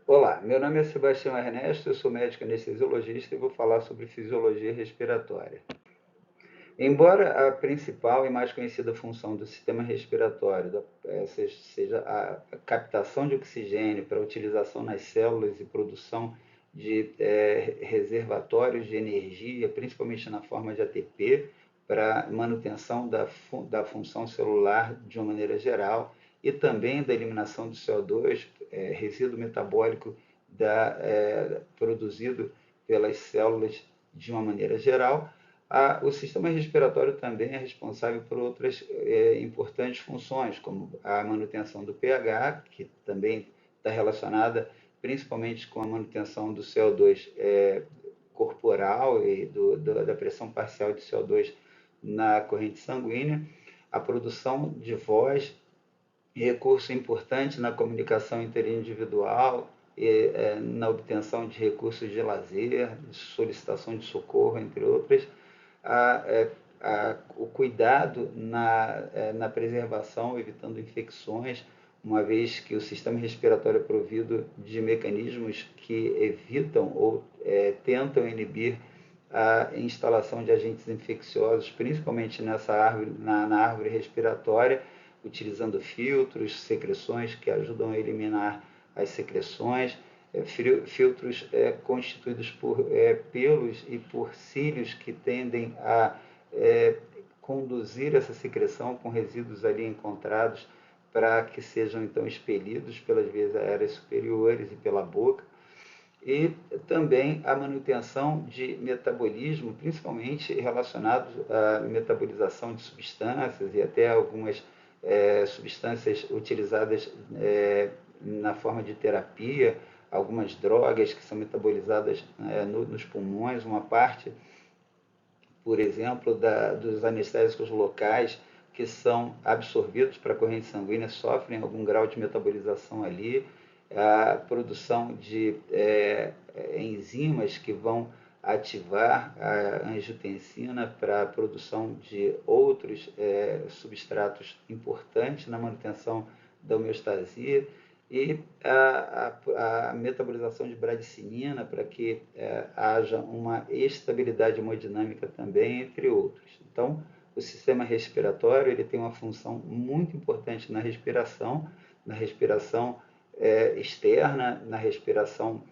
Olá, meu nome é Sebastião Ernesto, eu sou médico anestesiologista e vou falar sobre fisiologia respiratória. Embora a principal e mais conhecida função do sistema respiratório seja a captação de oxigênio para utilização nas células e produção de reservatórios de energia, principalmente na forma de ATP, para manutenção da função celular de uma maneira geral, e também da eliminação do CO2, resíduo metabólico produzido pelas células de uma maneira geral. O sistema respiratório também é responsável por outras importantes funções, como a manutenção do pH, que também está relacionada principalmente com a manutenção do CO2 corporal e da pressão parcial de CO2 na corrente sanguínea, a produção de voz, recurso importante na comunicação interindividual, na obtenção de recursos de lazer, de solicitação de socorro, entre outras, a, o cuidado na preservação, evitando infecções, uma vez que o sistema respiratório é provido de mecanismos que evitam ou tentam inibir a instalação de agentes infecciosos, principalmente na árvore respiratória, utilizando filtros, secreções que ajudam a eliminar as secreções, filtros constituídos por pelos e por cílios que tendem a conduzir essa secreção com resíduos ali encontrados para que sejam então expelidos pelas vias aéreas superiores e pela boca. E também a manutenção de metabolismo, principalmente relacionados à metabolização de substâncias e até algumas substâncias utilizadas na forma de terapia, algumas drogas que são metabolizadas nos pulmões, uma parte, por exemplo, dos anestésicos locais que são absorvidos para a corrente sanguínea sofrem algum grau de metabolização ali, a produção de enzimas que vão ativar a angiotensina para a produção de outros substratos importantes na manutenção da homeostasia e a metabolização de bradicinina para que haja uma estabilidade hemodinâmica também, entre outros. Então, o sistema respiratório ele tem uma função muito importante na respiração externa, na respiração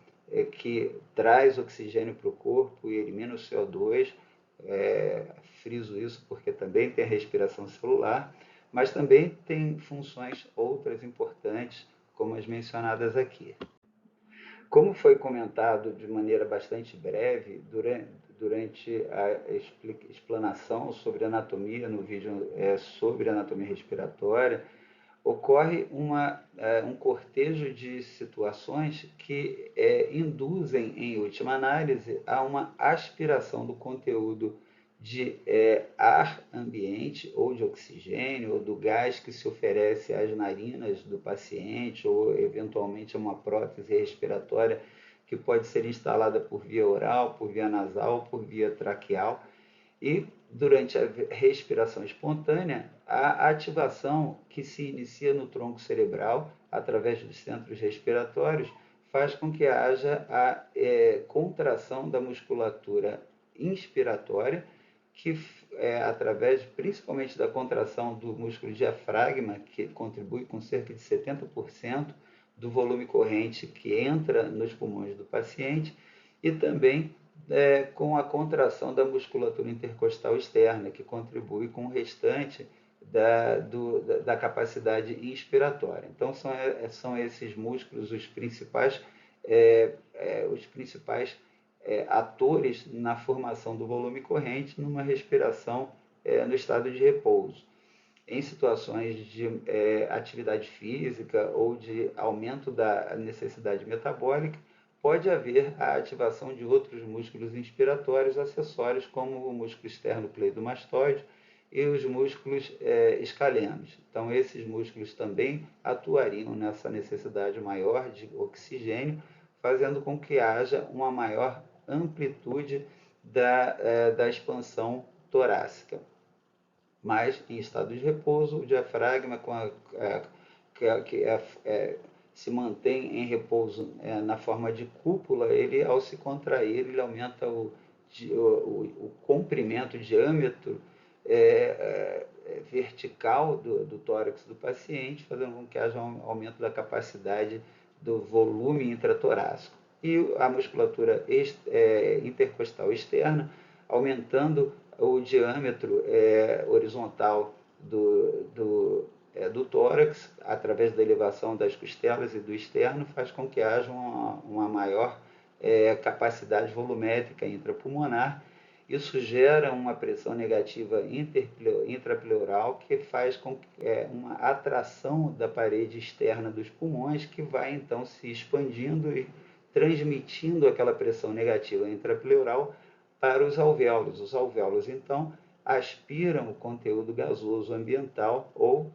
que traz oxigênio para o corpo e elimina o CO2. Friso isso porque também tem a respiração celular, mas também tem funções outras importantes, como as mencionadas aqui. Como foi comentado de maneira bastante breve durante a explanação sobre anatomia no vídeo sobre anatomia respiratória, ocorre um cortejo de situações que induzem, em última análise, a uma aspiração do conteúdo de ar ambiente ou de oxigênio ou do gás que se oferece às narinas do paciente ou eventualmente a uma prótese respiratória que pode ser instalada por via oral, por via nasal, por via traqueal. E durante a respiração espontânea, a ativação que se inicia no tronco cerebral, através dos centros respiratórios, faz com que haja a contração da musculatura inspiratória, que através principalmente da contração do músculo diafragma, que contribui com cerca de 70% do volume corrente que entra nos pulmões do paciente, e também com a contração da musculatura intercostal externa, que contribui com o restante da capacidade inspiratória. Então, são esses músculos os principais atores na formação do volume corrente numa respiração no estado de repouso. Em situações de atividade física ou de aumento da necessidade metabólica, pode haver a ativação de outros músculos inspiratórios acessórios, como o músculo externo cleidomastoide e os músculos escalenos. Então, esses músculos também atuariam nessa necessidade maior de oxigênio, fazendo com que haja uma maior amplitude da expansão torácica. Mas, em estado de repouso, o diafragma, que se mantém em repouso na forma de cúpula, ele, ao se contrair, ele aumenta o comprimento, o diâmetro vertical do tórax do paciente, fazendo com que haja um aumento da capacidade do volume intratorácico. E a musculatura intercostal externa, aumentando o diâmetro horizontal do tórax, através da elevação das costelas e do externo, faz com que haja uma maior capacidade volumétrica intrapulmonar. Isso gera uma pressão negativa intrapleural que faz com uma atração da parede externa dos pulmões, que vai então se expandindo e transmitindo aquela pressão negativa intrapleural para os alvéolos. Os alvéolos, então, aspiram o conteúdo gasoso ambiental ou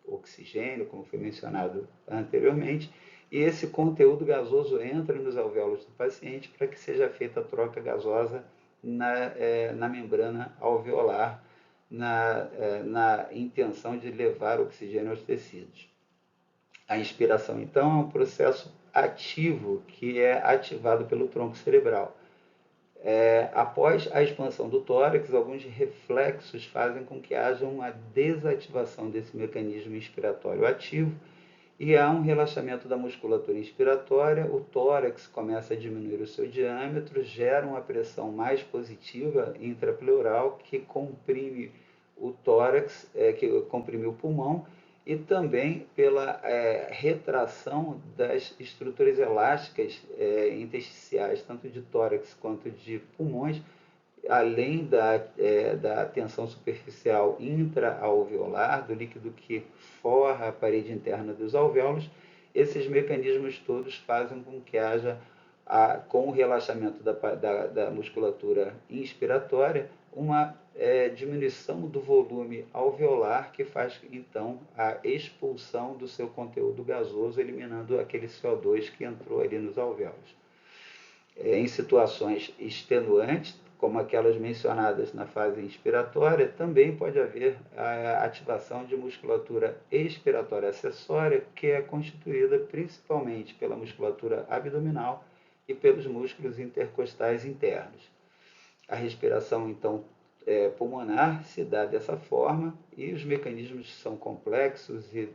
oxigênio, como foi mencionado anteriormente, e esse conteúdo gasoso entra nos alvéolos do paciente para que seja feita a troca gasosa na membrana alveolar, na intenção de levar oxigênio aos tecidos. A inspiração, então, é um processo ativo que é ativado pelo tronco cerebral. Após a expansão do tórax, alguns reflexos fazem com que haja uma desativação desse mecanismo inspiratório ativo e há um relaxamento da musculatura inspiratória, o tórax começa a diminuir o seu diâmetro, gera uma pressão mais positiva intrapleural que comprime o tórax, que comprime o pulmão, e também pela retração das estruturas elásticas intersticiais, tanto de tórax quanto de pulmões, além da tensão superficial intra-alveolar, do líquido que forra a parede interna dos alvéolos. Esses mecanismos todos fazem com que haja, com o relaxamento da musculatura inspiratória, uma diminuição do volume alveolar, que faz, então, a expulsão do seu conteúdo gasoso, eliminando aquele CO2 que entrou ali nos alvéolos. Em situações extenuantes, como aquelas mencionadas na fase inspiratória, também pode haver a ativação de musculatura expiratória acessória, que é constituída principalmente pela musculatura abdominal e pelos músculos intercostais internos. A respiração, então, pulmonar se dá dessa forma, e os mecanismos são complexos e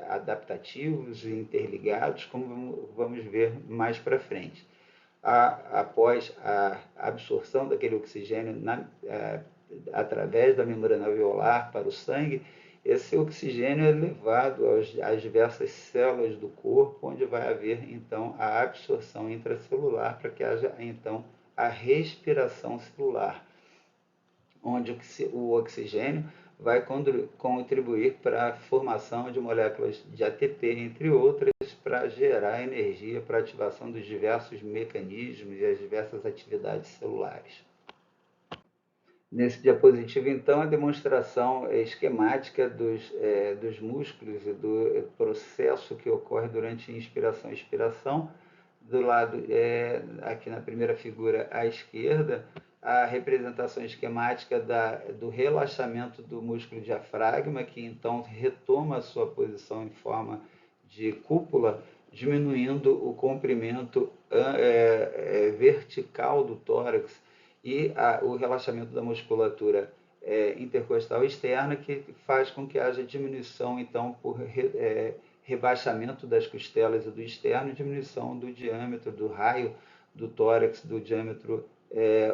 adaptativos e interligados, como vamos ver mais para frente. Após a absorção daquele oxigênio através da membrana alveolar para o sangue, esse oxigênio é levado às diversas células do corpo, onde vai haver, então, a absorção intracelular, para que haja, então, a respiração celular, onde o oxigênio vai contribuir para a formação de moléculas de ATP, entre outras, para gerar energia para a ativação dos diversos mecanismos e as diversas atividades celulares. Nesse diapositivo, então, a demonstração esquemática dos músculos e do processo que ocorre durante inspiração e expiração. Do lado, aqui na primeira figura à esquerda, a representação esquemática do relaxamento do músculo diafragma, que então retoma a sua posição em forma de cúpula, diminuindo o comprimento vertical do tórax, e o relaxamento da musculatura intercostal externa, que faz com que haja diminuição, então, por rebaixamento das costelas e do externo, diminuição do diâmetro, do raio do tórax, do diâmetro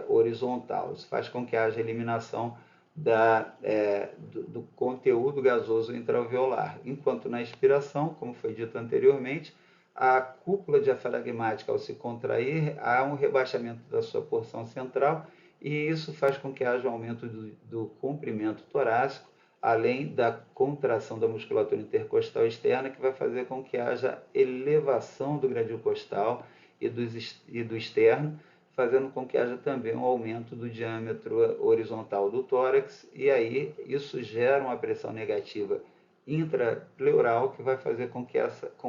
horizontal. Isso faz com que haja eliminação do conteúdo gasoso intraalveolar. Enquanto na expiração, como foi dito anteriormente, a cúpula diafragmática, ao se contrair, há um rebaixamento da sua porção central, e isso faz com que haja um aumento do comprimento torácico, além da contração da musculatura intercostal externa, que vai fazer com que haja elevação do gradil costal e do externo, fazendo com que haja também um aumento do diâmetro horizontal do tórax, e aí isso gera uma pressão negativa intrapleural, que vai fazer com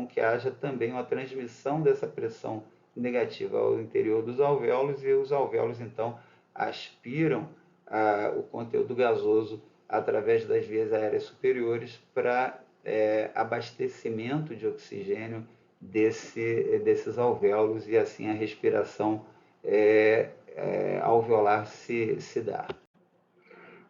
que haja também uma transmissão dessa pressão negativa ao interior dos alvéolos, e os alvéolos, então, aspiram o conteúdo gasoso através das vias aéreas superiores para abastecimento de oxigênio desses alvéolos e assim a respiração alveolar se dá.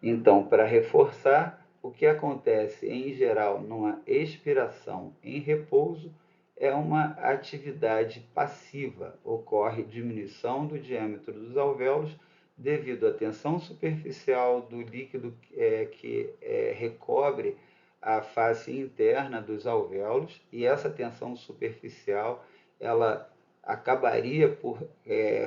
Então, para reforçar, o que acontece em geral numa expiração em repouso é uma atividade passiva. Ocorre diminuição do diâmetro dos alvéolos devido à tensão superficial do líquido que recobre a face interna dos alvéolos, e essa tensão superficial ela acabaria por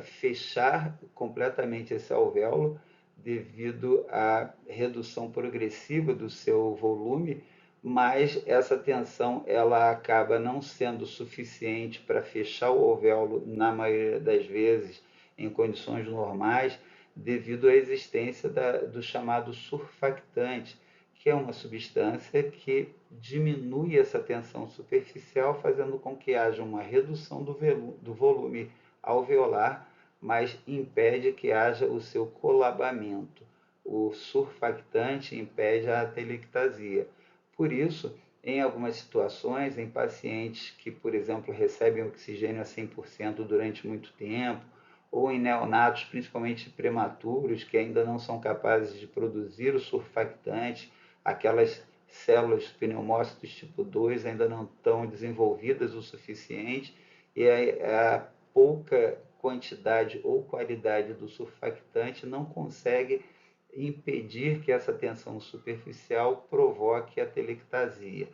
fechar completamente esse alvéolo devido à redução progressiva do seu volume, mas essa tensão ela acaba não sendo suficiente para fechar o alvéolo na maioria das vezes em condições normais, devido à existência do chamado surfactante, que é uma substância que diminui essa tensão superficial, fazendo com que haja uma redução do volume alveolar, mas impede que haja o seu colabamento. O surfactante impede a atelectasia. Por isso, em algumas situações, em pacientes que, por exemplo, recebem oxigênio a 100% durante muito tempo, ou em neonatos, principalmente prematuros, que ainda não são capazes de produzir o surfactante, aquelas células pneumócitos tipo 2 ainda não estão desenvolvidas o suficiente, e a pouca quantidade ou qualidade do surfactante não consegue impedir que essa tensão superficial provoque a telectasia.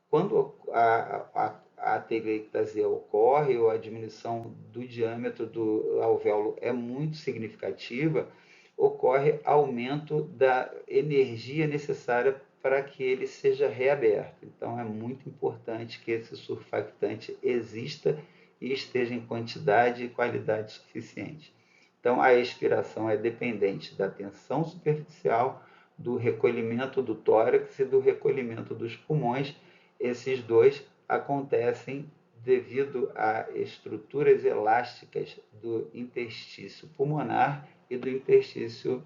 Quando a telectasia ocorre ou a diminuição do diâmetro do alvéolo é muito significativa, ocorre aumento da energia necessária para que ele seja reaberto. Então, é muito importante que esse surfactante exista e esteja em quantidade e qualidade suficiente. Então, a expiração é dependente da tensão superficial, do recolhimento do tórax e do recolhimento dos pulmões. Esses dois acontecem devido a estruturas elásticas do interstício pulmonar e do interstício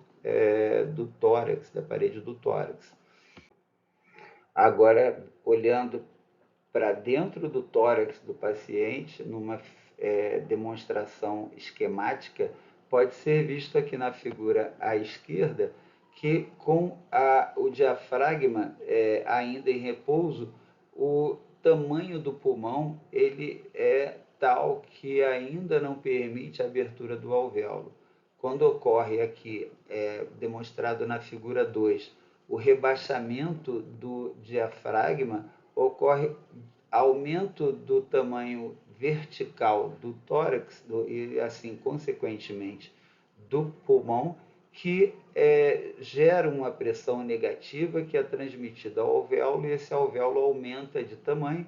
do tórax, da parede do tórax. Agora, olhando para dentro do tórax do paciente, numa demonstração esquemática, pode ser visto aqui na figura à esquerda que com o diafragma ainda em repouso, o tamanho do pulmão ele é tal que ainda não permite a abertura do alvéolo. Quando ocorre aqui, demonstrado na figura 2, o rebaixamento do diafragma, ocorre aumento do tamanho vertical do tórax e, assim, consequentemente, do pulmão, que gera uma pressão negativa que é transmitida ao alvéolo, e esse alvéolo aumenta de tamanho,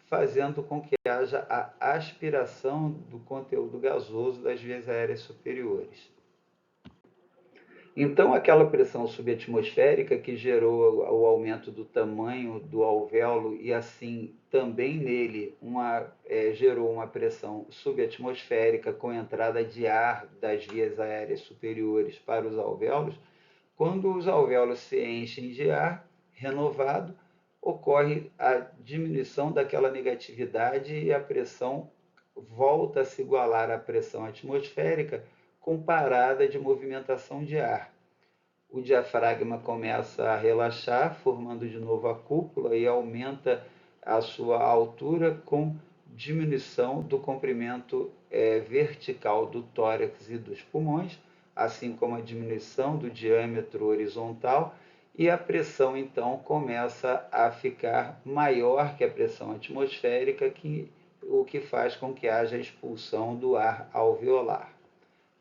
fazendo com que haja a aspiração do conteúdo gasoso das vias aéreas superiores. Então, aquela pressão subatmosférica que gerou o aumento do tamanho do alvéolo e, assim, também nele gerou uma pressão subatmosférica com entrada de ar das vias aéreas superiores para os alvéolos, quando os alvéolos se enchem de ar renovado, ocorre a diminuição daquela negatividade e a pressão volta a se igualar à pressão atmosférica com parada de movimentação de ar. O diafragma começa a relaxar, formando de novo a cúpula e aumenta a sua altura com diminuição do comprimento vertical do tórax e dos pulmões, assim como a diminuição do diâmetro horizontal, e a pressão então começa a ficar maior que a pressão atmosférica, o que faz com que haja expulsão do ar alveolar,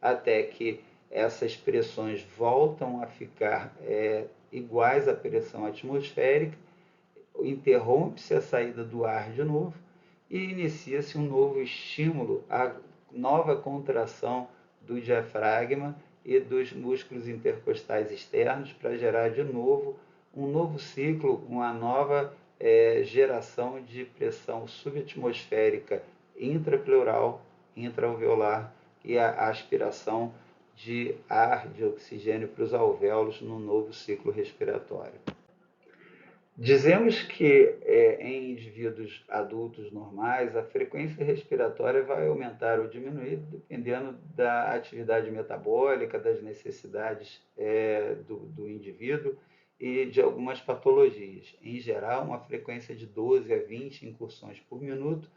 até que essas pressões voltam a ficar iguais à pressão atmosférica, interrompe-se a saída do ar de novo e inicia-se um novo estímulo, a nova contração do diafragma e dos músculos intercostais externos para gerar de novo um novo ciclo, uma nova geração de pressão subatmosférica intrapleural, intraalveolar e a aspiração de ar, de oxigênio para os alvéolos no novo ciclo respiratório. Dizemos que em indivíduos adultos normais, a frequência respiratória vai aumentar ou diminuir dependendo da atividade metabólica, das necessidades do indivíduo e de algumas patologias. Em geral, uma frequência de 12 a 20 incursões por minuto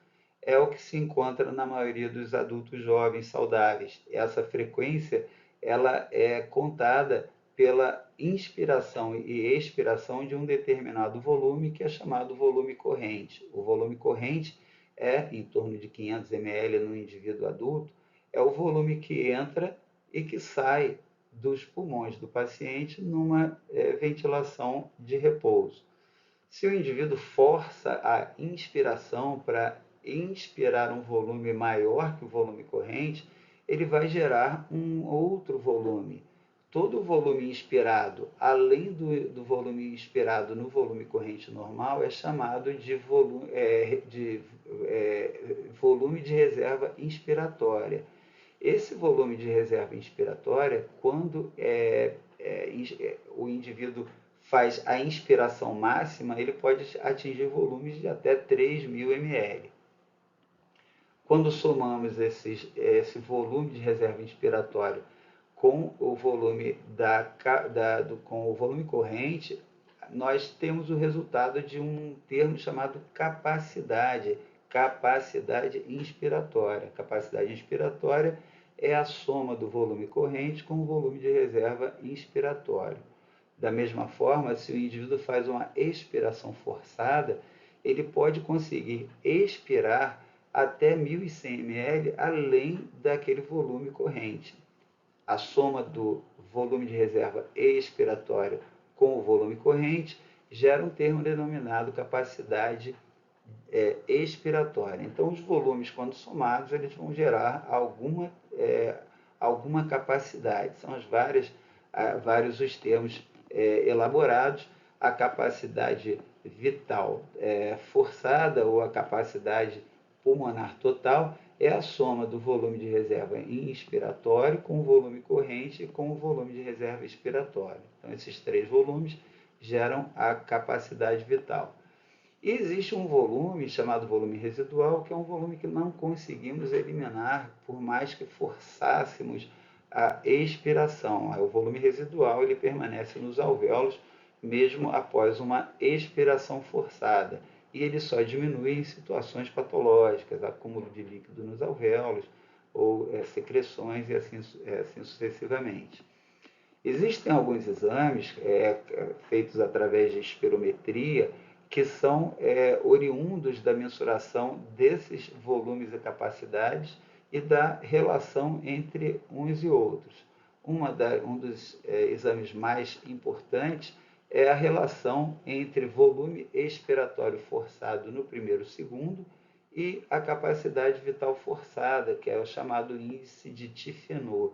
é o que se encontra na maioria dos adultos jovens saudáveis. Essa frequência ela é contada pela inspiração e expiração de um determinado volume, que é chamado volume corrente. O volume corrente é em torno de 500 ml no indivíduo adulto, é o volume que entra e que sai dos pulmões do paciente numa ventilação de repouso. Se o indivíduo força a inspiração para inspirar um volume maior que o volume corrente, ele vai gerar um outro volume. Todo o volume inspirado, além do volume inspirado no volume corrente normal, é chamado de volume de reserva inspiratória. Esse volume de reserva inspiratória, quando o indivíduo faz a inspiração máxima, ele pode atingir volumes de até 3.000 ml. Quando somamos esse volume de reserva inspiratória com o volume, com o volume corrente, nós temos o resultado de um termo chamado capacidade inspiratória. Capacidade inspiratória é a soma do volume corrente com o volume de reserva inspiratório. Da mesma forma, se o indivíduo faz uma expiração forçada, ele pode conseguir expirar até 1.100 ml além daquele volume corrente. A soma do volume de reserva expiratória com o volume corrente gera um termo denominado capacidade expiratória. Então, os volumes, quando somados, eles vão gerar alguma capacidade. São vários os termos elaborados. A capacidade vital forçada ou a capacidade pulmonar total é a soma do volume de reserva inspiratório com o volume corrente e com o volume de reserva expiratório. Então, esses três volumes geram a capacidade vital. E existe um volume chamado volume residual, que é um volume que não conseguimos eliminar por mais que forçássemos a expiração. O volume residual ele permanece nos alvéolos mesmo após uma expiração forçada. E ele só diminui em situações patológicas, acúmulo de líquido nos alvéolos ou secreções e assim sucessivamente. Existem alguns exames feitos através de espirometria que são oriundos da mensuração desses volumes e capacidades e da relação entre uns e outros. Um dos exames mais importantes é a relação entre volume expiratório forçado no primeiro segundo e a capacidade vital forçada, que é o chamado índice de Tifenor.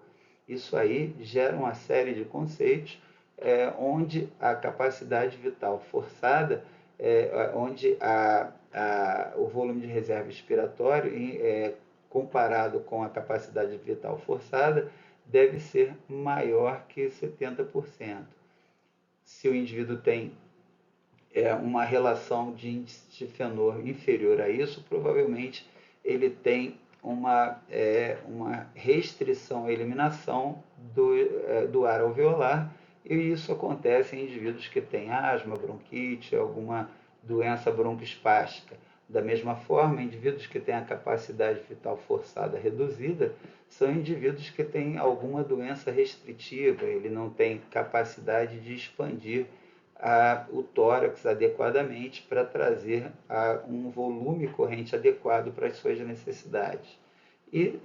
Isso aí gera uma série de conceitos onde a capacidade vital forçada, onde o volume de reserva expiratório, comparado com a capacidade vital forçada, deve ser maior que 70%. Se o indivíduo tem uma relação de índice de Tifenor inferior a isso, provavelmente ele tem uma restrição à eliminação do ar alveolar, e isso acontece em indivíduos que têm asma, bronquite, alguma doença broncoespástica. Da mesma forma, indivíduos que têm a capacidade vital forçada reduzida são indivíduos que têm alguma doença restritiva, ele não tem capacidade de expandir o tórax adequadamente para trazer um volume corrente adequado para as suas necessidades. E,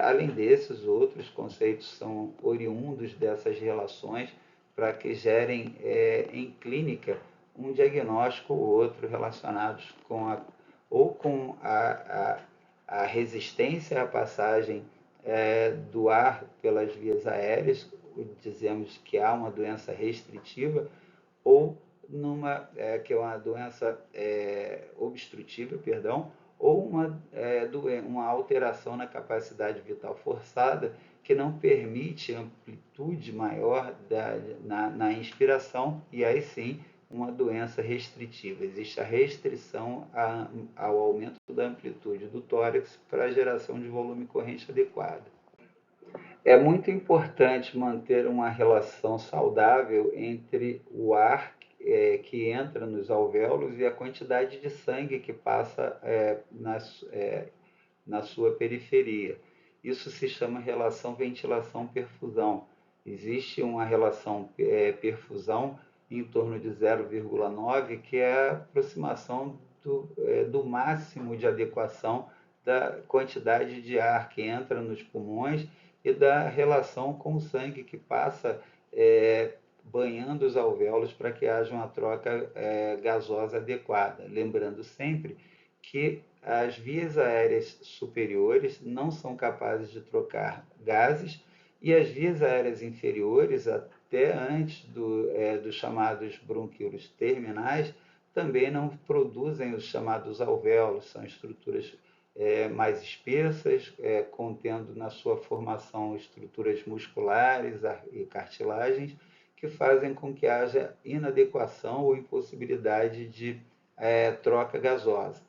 além desses, outros conceitos são oriundos dessas relações para que gerem em clínica um diagnóstico ou outro relacionados com a resistência à passagem do ar pelas vias aéreas, dizemos que há uma doença restritiva, ou que é uma doença obstrutiva, perdão, ou uma alteração na capacidade vital forçada que não permite amplitude maior na inspiração, e aí sim uma doença restritiva. Existe a restrição ao aumento da amplitude do tórax para a geração de volume corrente adequado. É muito importante manter uma relação saudável entre o ar que entra nos alvéolos e a quantidade de sangue que passa na sua periferia. Isso se chama relação ventilação-perfusão. Existe uma relação perfusão em torno de 0,9, que é a aproximação do máximo de adequação da quantidade de ar que entra nos pulmões e da relação com o sangue que passa banhando os alvéolos para que haja uma troca gasosa adequada. Lembrando sempre que as vias aéreas superiores não são capazes de trocar gases e as vias aéreas inferiores, até antes dos chamados bronquíolos terminais, também não produzem os chamados alvéolos, são estruturas mais espessas, contendo na sua formação estruturas musculares e cartilagens, que fazem com que haja inadequação ou impossibilidade de troca gasosa.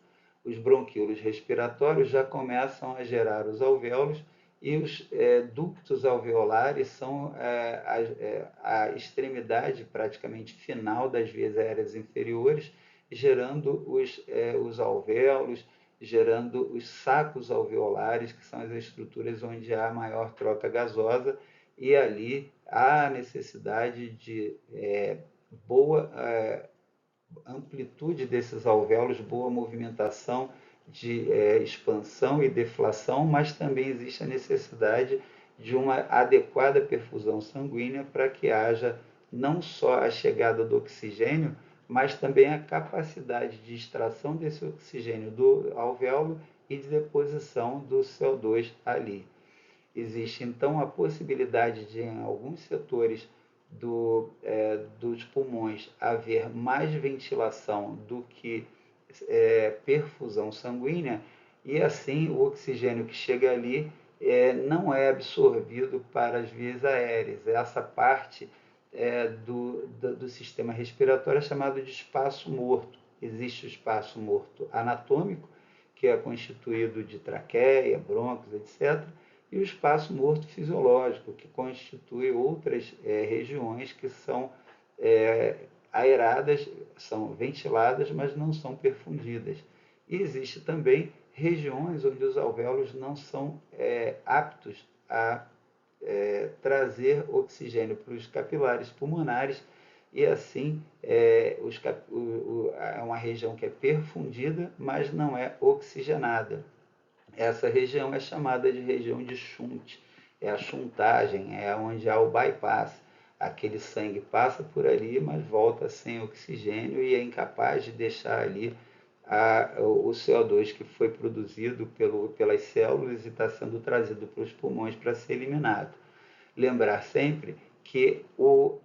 Os bronquíolos respiratórios já começam a gerar os alvéolos e os ductos alveolares são a extremidade praticamente final das vias aéreas inferiores, gerando os alvéolos, gerando os sacos alveolares, que são as estruturas onde há maior troca gasosa, e ali há necessidade de boa amplitude desses alvéolos, boa movimentação de expansão e deflação, mas também existe a necessidade de uma adequada perfusão sanguínea para que haja não só a chegada do oxigênio, mas também a capacidade de extração desse oxigênio do alvéolo e de deposição do CO2 ali. Existe, então, a possibilidade de, em alguns setores dos pulmões, haver mais ventilação do que perfusão sanguínea, e assim o oxigênio que chega ali não é absorvido para as vias aéreas. Essa parte do sistema respiratório é chamado de espaço morto. Existe o espaço morto anatômico, que é constituído de traqueia, brônquios, etc., e o espaço morto fisiológico, que constitui outras regiões que são aeradas, são ventiladas, mas não são perfundidas. E existe também regiões onde os alvéolos não são aptos a trazer oxigênio para os capilares pulmonares, e assim é uma região que é perfundida, mas não é oxigenada. Essa região é chamada de região de shunt, é a chuntagem, é onde há o bypass. Aquele sangue passa por ali, mas volta sem oxigênio e é incapaz de deixar ali o CO2 que foi produzido pelas células e está sendo trazido para os pulmões para ser eliminado. Lembrar sempre que o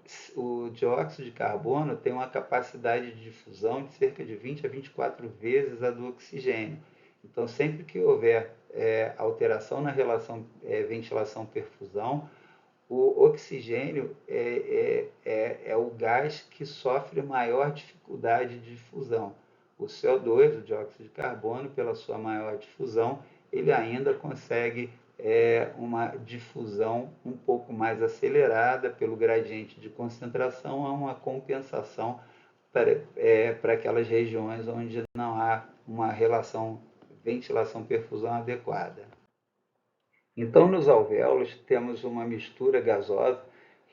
dióxido de carbono tem uma capacidade de difusão de cerca de 20 a 24 vezes a do oxigênio. Então, sempre que houver alteração na relação ventilação-perfusão, o oxigênio é o gás que sofre maior dificuldade de difusão. O CO2, o dióxido de carbono, pela sua maior difusão, ele ainda consegue uma difusão um pouco mais acelerada pelo gradiente de concentração, a uma compensação para aquelas regiões onde não há uma relação ventilação-perfusão adequada. Então, nos alvéolos, temos uma mistura gasosa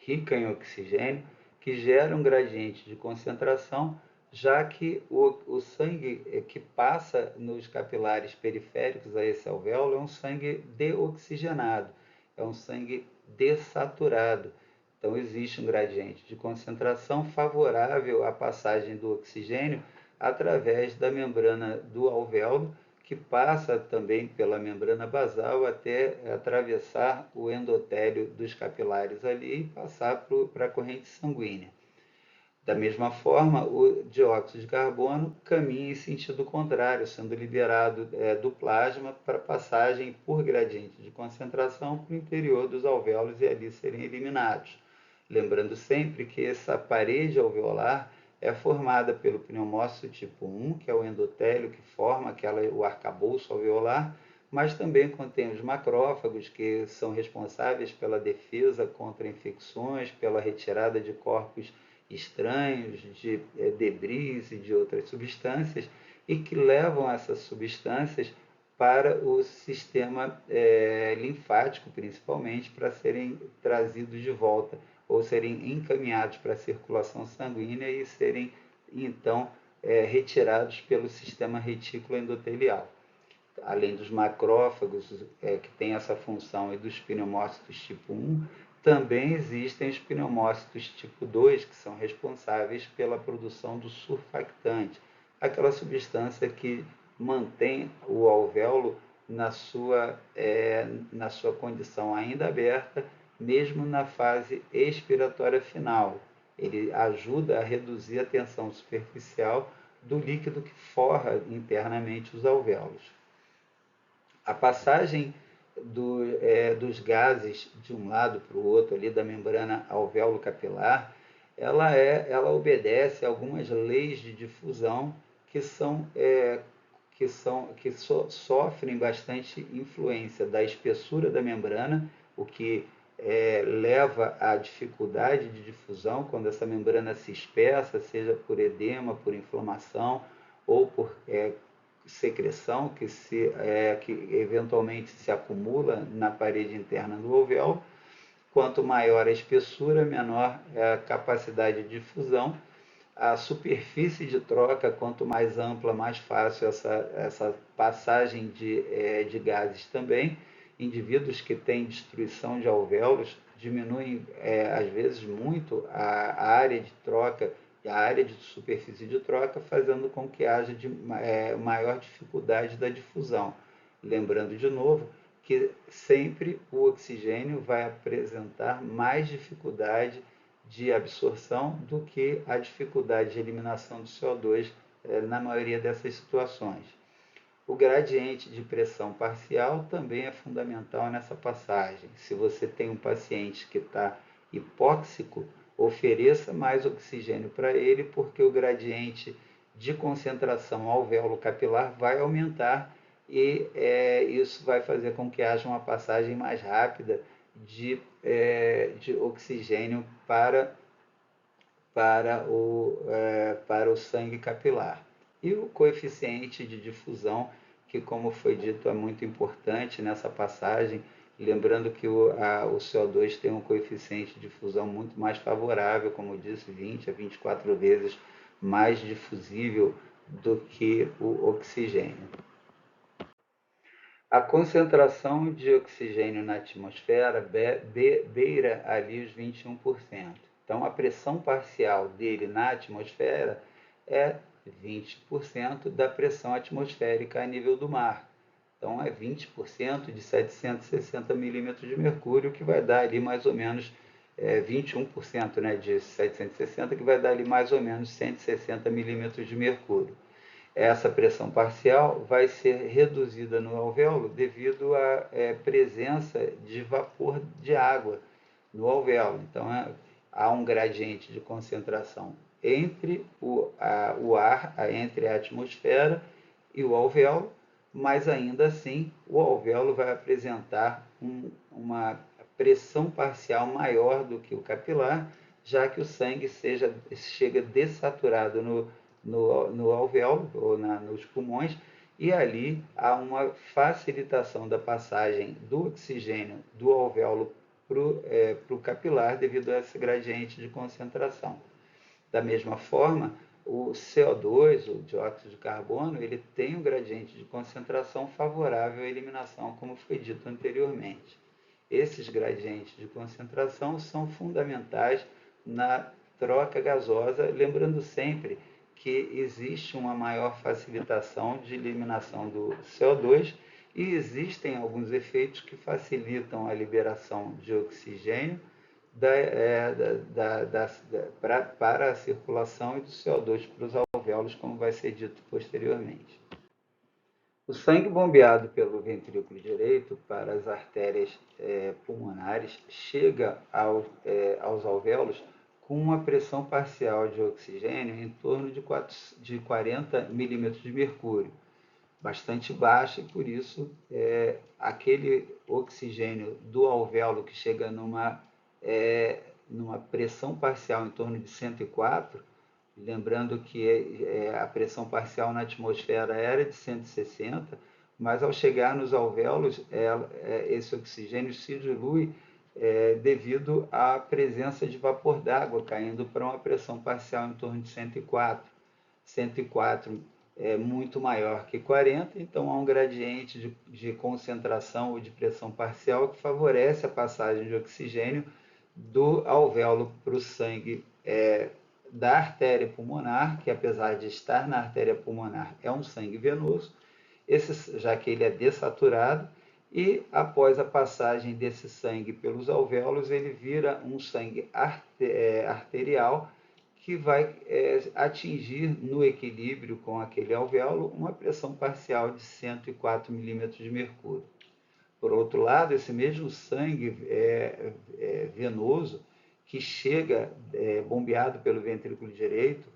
rica em oxigênio que gera um gradiente de concentração, já que o sangue que passa nos capilares periféricos a esse alvéolo é um sangue deoxigenado, é um sangue dessaturado. Então, existe um gradiente de concentração favorável à passagem do oxigênio através da membrana do alvéolo, que passa também pela membrana basal até atravessar o endotélio dos capilares ali e passar para a corrente sanguínea. Da mesma forma, o dióxido de carbono caminha em sentido contrário, sendo liberado do plasma para passagem por gradiente de concentração para o interior dos alvéolos e ali serem eliminados. Lembrando sempre que essa parede alveolar é formada pelo pneumócito tipo 1, que é o endotélio que forma o arcabouço alveolar, mas também contém os macrófagos, que são responsáveis pela defesa contra infecções, pela retirada de corpos estranhos, de debris e de outras substâncias, e que levam essas substâncias para o sistema linfático, principalmente, para serem trazidos de volta ou serem encaminhados para a circulação sanguínea e serem, então, retirados pelo sistema retículo endotelial. Além dos macrófagos, que tem essa função, e dos pneumócitos tipo 1, também existem os pneumócitos tipo 2, que são responsáveis pela produção do surfactante, aquela substância que mantém o alvéolo na sua condição ainda aberta, mesmo na fase expiratória final. Ele ajuda a reduzir a tensão superficial do líquido que forra internamente os alvéolos. A passagem dos gases de um lado para o outro, ali da membrana alvéolo-capilar, ela obedece a algumas leis de difusão que sofrem bastante influência da espessura da membrana, o que leva à dificuldade de difusão quando essa membrana se espessa, seja por edema, por inflamação ou por secreção que eventualmente se acumula na parede interna do alvéolo. Quanto maior a espessura, menor é a capacidade de difusão. A superfície de troca, quanto mais ampla, mais fácil essa passagem de gases também. Indivíduos que têm destruição de alvéolos diminuem, às vezes, muito a área de troca e a área de superfície de troca, fazendo com que haja maior dificuldade da difusão. Lembrando de novo que sempre o oxigênio vai apresentar mais dificuldade de absorção do que a dificuldade de eliminação do CO2 na maioria dessas situações. O gradiente de pressão parcial também é fundamental nessa passagem. Se você tem um paciente que está hipóxico, ofereça mais oxigênio para ele, porque o gradiente de concentração alvéolo capilar vai aumentar e isso vai fazer com que haja uma passagem mais rápida de oxigênio para o sangue capilar. E o coeficiente de difusão, que, como foi dito, é muito importante nessa passagem, lembrando que o CO2 tem um coeficiente de difusão muito mais favorável, como disse, 20 a 24 vezes mais difusível do que o oxigênio. A concentração de oxigênio na atmosfera beira ali os 21%. Então, a pressão parcial dele na atmosfera é 20% da pressão atmosférica a nível do mar. Então, é 20% de 760 milímetros de mercúrio, que vai dar ali mais ou menos 21%, né, de 760, que vai dar ali mais ou menos 160 milímetros de mercúrio. Essa pressão parcial vai ser reduzida no alvéolo devido à presença de vapor de água no alvéolo. Então, há um gradiente de concentração entre o ar, entre a atmosfera e o alvéolo, mas ainda assim o alvéolo vai apresentar uma pressão parcial maior do que o capilar, já que o sangue chega dessaturado no alvéolo ou nos pulmões, e ali há uma facilitação da passagem do oxigênio do alvéolo para o capilar devido a esse gradiente de concentração. Da mesma forma, o CO2, o dióxido de carbono, ele tem um gradiente de concentração favorável à eliminação, como foi dito anteriormente. Esses gradientes de concentração são fundamentais na troca gasosa, lembrando sempre que existe uma maior facilitação de eliminação do CO2 e existem alguns efeitos que facilitam a liberação de oxigênio para a circulação e do CO2 para os alvéolos, como vai ser dito posteriormente. O sangue bombeado pelo ventrículo direito para as artérias pulmonares chega aos alvéolos com uma pressão parcial de oxigênio em torno de 40 milímetros de mercúrio, bastante baixa, e por isso aquele oxigênio do alvéolo que chega numa pressão parcial em torno de 104, lembrando que a pressão parcial na atmosfera era de 160, mas ao chegar nos alvéolos, esse oxigênio se dilui devido à presença de vapor d'água caindo para uma pressão parcial em torno de 104. 104 é muito maior que 40, então há um gradiente de concentração ou de pressão parcial que favorece a passagem de oxigênio do alvéolo para o sangue da artéria pulmonar, que apesar de estar na artéria pulmonar, é um sangue venoso, já que ele é desaturado, e após a passagem desse sangue pelos alvéolos, ele vira um sangue arterial, que vai atingir no equilíbrio com aquele alvéolo uma pressão parcial de 104 milímetros de mercúrio. Por outro lado, esse mesmo sangue venoso que chega bombeado pelo ventrículo direito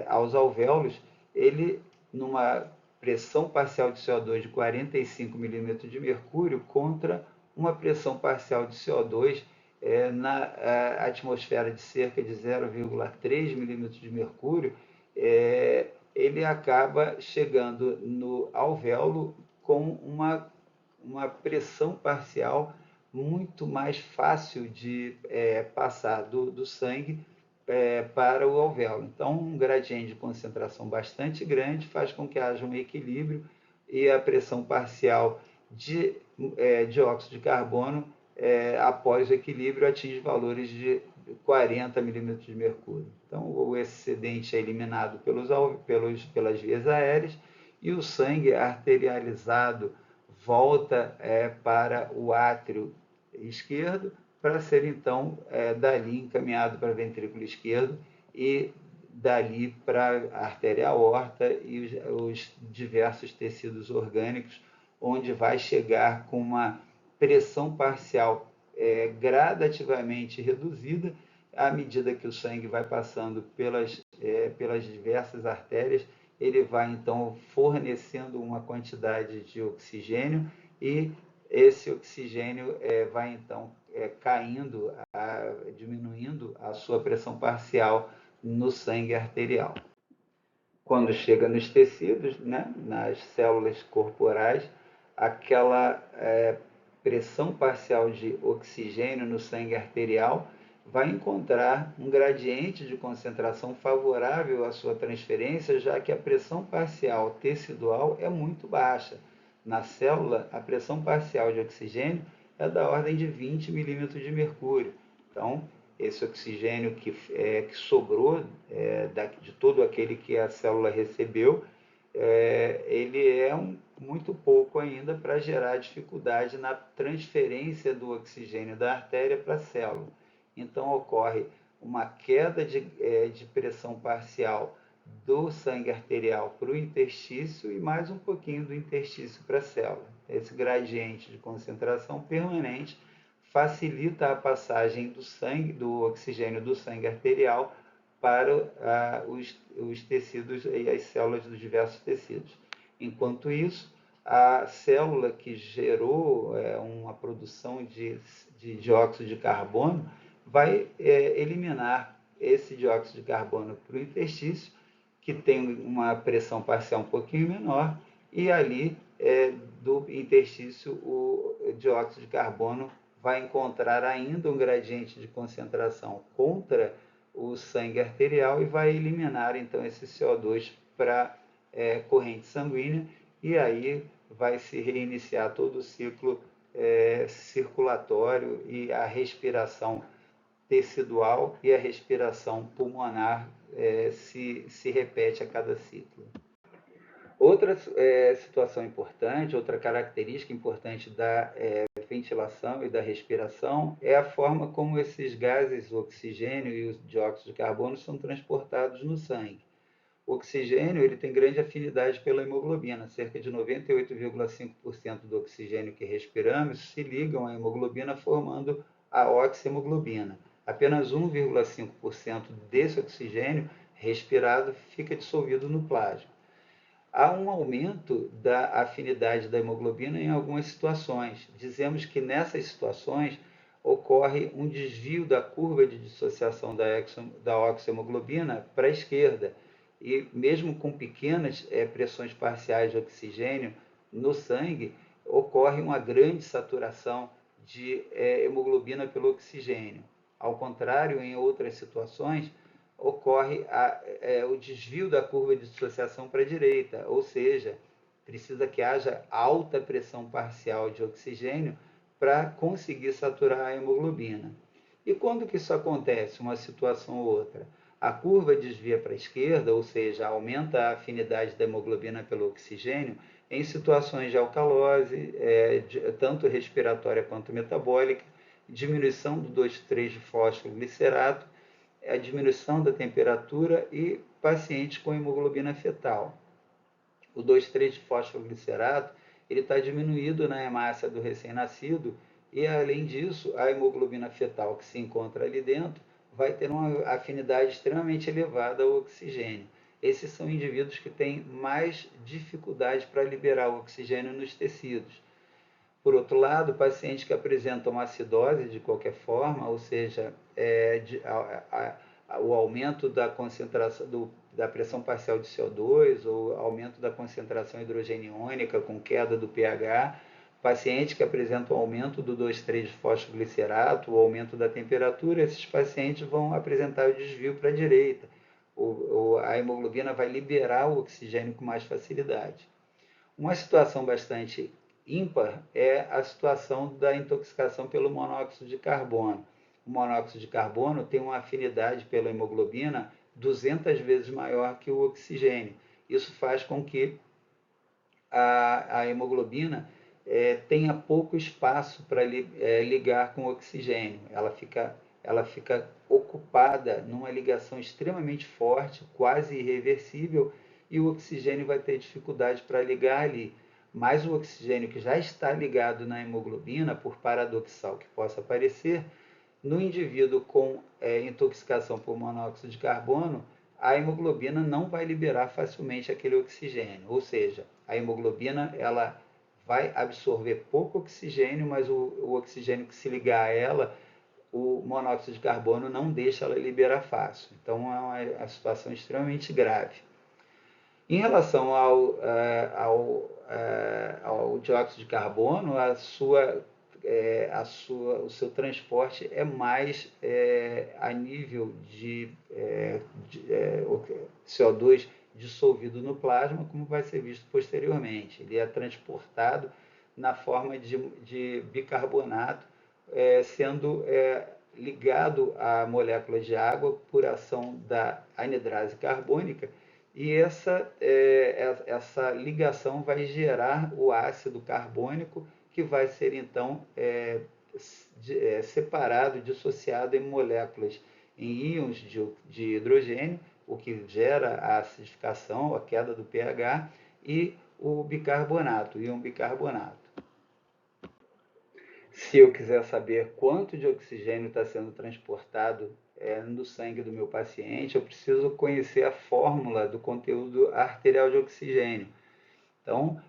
aos alvéolos, ele, numa pressão parcial de CO2 de 45 milímetros de mercúrio contra uma pressão parcial de CO2 na atmosfera de cerca de 0,3 milímetros de mercúrio, ele acaba chegando no alvéolo com uma pressão parcial muito mais fácil de passar do sangue para o alvéolo. Então, um gradiente de concentração bastante grande faz com que haja um equilíbrio e a pressão parcial de dióxido de carbono, após o equilíbrio, atinge valores de 40 milímetros de mercúrio. Então, o excedente é eliminado pelas vias aéreas e o sangue arterializado volta para o átrio esquerdo, para ser então dali encaminhado para o ventrículo esquerdo e dali para a artéria aorta e os diversos tecidos orgânicos, onde vai chegar com uma pressão parcial gradativamente reduzida à medida que o sangue vai passando pelas diversas artérias. Ele vai então fornecendo uma quantidade de oxigênio e esse oxigênio vai então caindo, diminuindo a sua pressão parcial no sangue arterial. Quando chega nos tecidos, né, nas células corporais, aquela pressão parcial de oxigênio no sangue arterial vai encontrar um gradiente de concentração favorável à sua transferência, já que a pressão parcial tecidual é muito baixa. Na célula, a pressão parcial de oxigênio é da ordem de 20 milímetros de mercúrio. Então, esse oxigênio que sobrou de todo aquele que a célula recebeu, ele é muito pouco ainda para gerar dificuldade na transferência do oxigênio da artéria para a célula. Então, ocorre uma queda de pressão parcial do sangue arterial para o interstício e mais um pouquinho do interstício para a célula. Esse gradiente de concentração permanente facilita a passagem do oxigênio do sangue arterial para os tecidos e as células dos diversos tecidos. Enquanto isso, a célula que gerou uma produção de dióxido de carbono vai eliminar esse dióxido de carbono para o interstício, que tem uma pressão parcial um pouquinho menor, e ali do interstício o dióxido de carbono vai encontrar ainda um gradiente de concentração contra o sangue arterial e vai eliminar então esse CO2 para corrente sanguínea, e aí vai se reiniciar todo o ciclo circulatório e a respiração tecidual e a respiração pulmonar se repete a cada ciclo. Outra situação importante, outra característica importante da ventilação e da respiração é a forma como esses gases, o oxigênio e o dióxido de carbono, são transportados no sangue. O oxigênio ele tem grande afinidade pela hemoglobina, cerca de 98,5% do oxigênio que respiramos se ligam à hemoglobina formando a oxihemoglobina. apenas 1,5% desse oxigênio respirado fica dissolvido no plasma. Há um aumento da afinidade da hemoglobina em algumas situações. Dizemos que nessas situações ocorre um desvio da curva de dissociação da oxohemoglobina para a esquerda, e mesmo com pequenas pressões parciais de oxigênio no sangue, ocorre uma grande saturação de hemoglobina pelo oxigênio. Ao contrário, em outras situações, ocorre o desvio da curva de dissociação para a direita, ou seja, precisa que haja alta pressão parcial de oxigênio para conseguir saturar a hemoglobina. E quando que isso acontece, uma situação ou outra? A curva desvia para a esquerda, ou seja, aumenta a afinidade da hemoglobina pelo oxigênio em situações de alcalose, tanto respiratória quanto metabólica, diminuição do 2,3-fosfoglicerato, a diminuição da temperatura e pacientes com hemoglobina fetal. O 2,3-fosfoglicerato ele está diminuído na hemácia do recém-nascido e, além disso, a hemoglobina fetal que se encontra ali dentro vai ter uma afinidade extremamente elevada ao oxigênio. Esses são indivíduos que têm mais dificuldade para liberar o oxigênio nos tecidos. Por outro lado, pacientes que apresentam acidose de qualquer forma, ou seja, o aumento da concentração da pressão parcial de CO2 ou aumento da concentração hidrogeniônica com queda do pH, pacientes que apresentam aumento do 2,3-fosfoglicerato, o aumento da temperatura, esses pacientes vão apresentar o desvio para a direita. A hemoglobina vai liberar o oxigênio com mais facilidade. Uma situação bastante ímpar é a situação da intoxicação pelo monóxido de carbono. O monóxido de carbono tem uma afinidade pela hemoglobina 200 vezes maior que o oxigênio. Isso faz com que a hemoglobina tenha pouco espaço para ligar com o oxigênio. Ela fica ocupada numa ligação extremamente forte, quase irreversível, e o oxigênio vai ter dificuldade para ligar ali. Mas o oxigênio que já está ligado na hemoglobina, por paradoxal que possa parecer, no indivíduo com intoxicação por monóxido de carbono, a hemoglobina não vai liberar facilmente aquele oxigênio. Ou seja, a hemoglobina ela vai absorver pouco oxigênio, mas o oxigênio que se ligar a ela, o monóxido de carbono não deixa ela liberar fácil. Então é uma situação extremamente grave. Em relação ao dióxido de carbono, o seu transporte é mais a nível de CO2 dissolvido no plasma, como vai ser visto posteriormente. Ele é transportado na forma de bicarbonato, sendo ligado à molécula de água por ação da anidrase carbônica, e essa ligação vai gerar o ácido carbônico, que vai ser então separado, dissociado em moléculas, em íons de hidrogênio, o que gera a acidificação, a queda do pH, e o bicarbonato, íon bicarbonato. Se eu quiser saber quanto de oxigênio está sendo transportado no sangue do meu paciente, eu preciso conhecer a fórmula do conteúdo arterial de oxigênio. Então,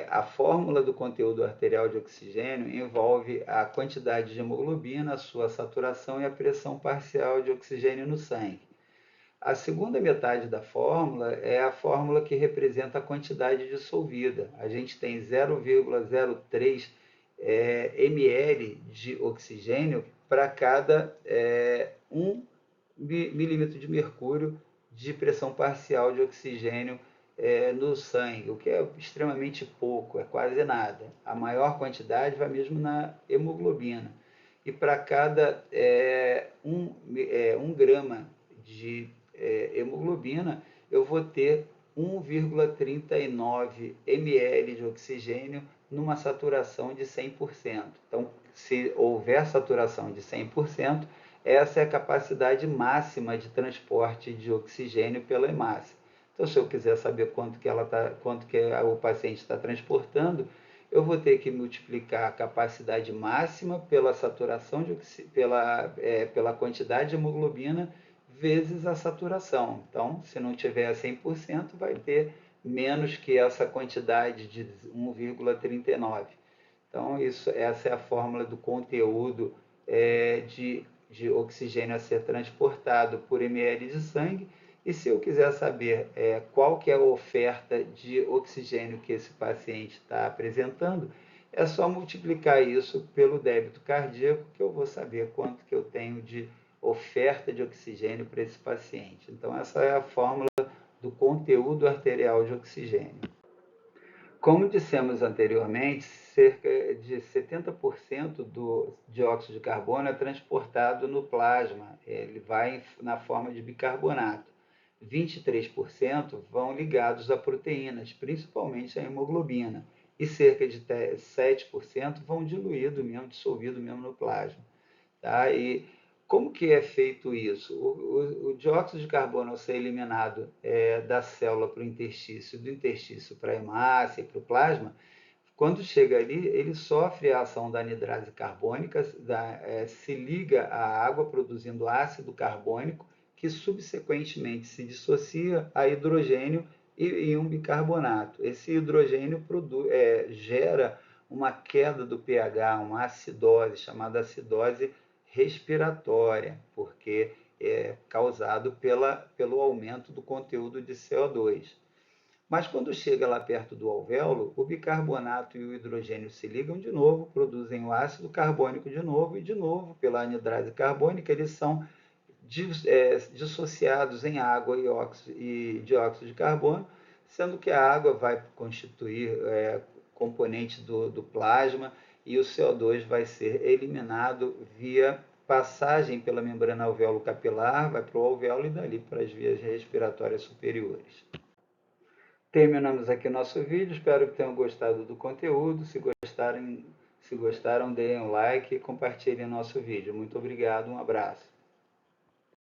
a fórmula do conteúdo arterial de oxigênio envolve a quantidade de hemoglobina, a sua saturação e a pressão parcial de oxigênio no sangue. A segunda metade da fórmula é a fórmula que representa a quantidade dissolvida. A gente tem 0,03 ml de oxigênio para cada 1 milímetro de mercúrio de pressão parcial de oxigênio no sangue, o que é extremamente pouco, é quase nada. A maior quantidade vai mesmo na hemoglobina. E para cada 1 grama de hemoglobina, eu vou ter 1,39 ml de oxigênio numa saturação de 100%. Então, se houver saturação de 100%, essa é a capacidade máxima de transporte de oxigênio pela hemácia. Então, se eu quiser saber quanto que o paciente está transportando, eu vou ter que multiplicar a capacidade máxima pela saturação pela quantidade de hemoglobina vezes a saturação. Então, se não tiver 100%, vai ter menos que essa quantidade de 1,39. Então, essa é a fórmula do conteúdo de oxigênio a ser transportado por ml de sangue. E se eu quiser saber qual que é a oferta de oxigênio que esse paciente está apresentando, é só multiplicar isso pelo débito cardíaco, que eu vou saber quanto que eu tenho de oferta de oxigênio para esse paciente. Então, essa é a fórmula do conteúdo arterial de oxigênio. Como dissemos anteriormente, cerca de 70% do dióxido de carbono é transportado no plasma, ele vai na forma de bicarbonato. 23% vão ligados a proteínas, principalmente a hemoglobina, e cerca de 7% vão diluído mesmo, dissolvido mesmo no plasma. Tá? E como que é feito isso? O dióxido de carbono, ao ser eliminado da célula para o interstício, do interstício para a hemácia e para o plasma, quando chega ali, ele sofre a ação da anidrase carbônica, se liga à água produzindo ácido carbônico, que subsequentemente se dissocia a hidrogênio e um bicarbonato. Esse hidrogênio gera uma queda do pH, uma acidose, chamada acidose respiratória, porque é causado pelo aumento do conteúdo de CO2. Mas quando chega lá perto do alvéolo, o bicarbonato e o hidrogênio se ligam de novo, produzem o ácido carbônico de novo, pela anidrase carbônica, eles são dissociados em água e dióxido de carbono, sendo que a água vai constituir componente do plasma e o CO2 vai ser eliminado via passagem pela membrana alvéolo-capilar, vai para o alvéolo e dali para as vias respiratórias superiores. Terminamos aqui nosso vídeo, espero que tenham gostado do conteúdo. Se gostaram, deem um like e compartilhem nosso vídeo. Muito obrigado, um abraço.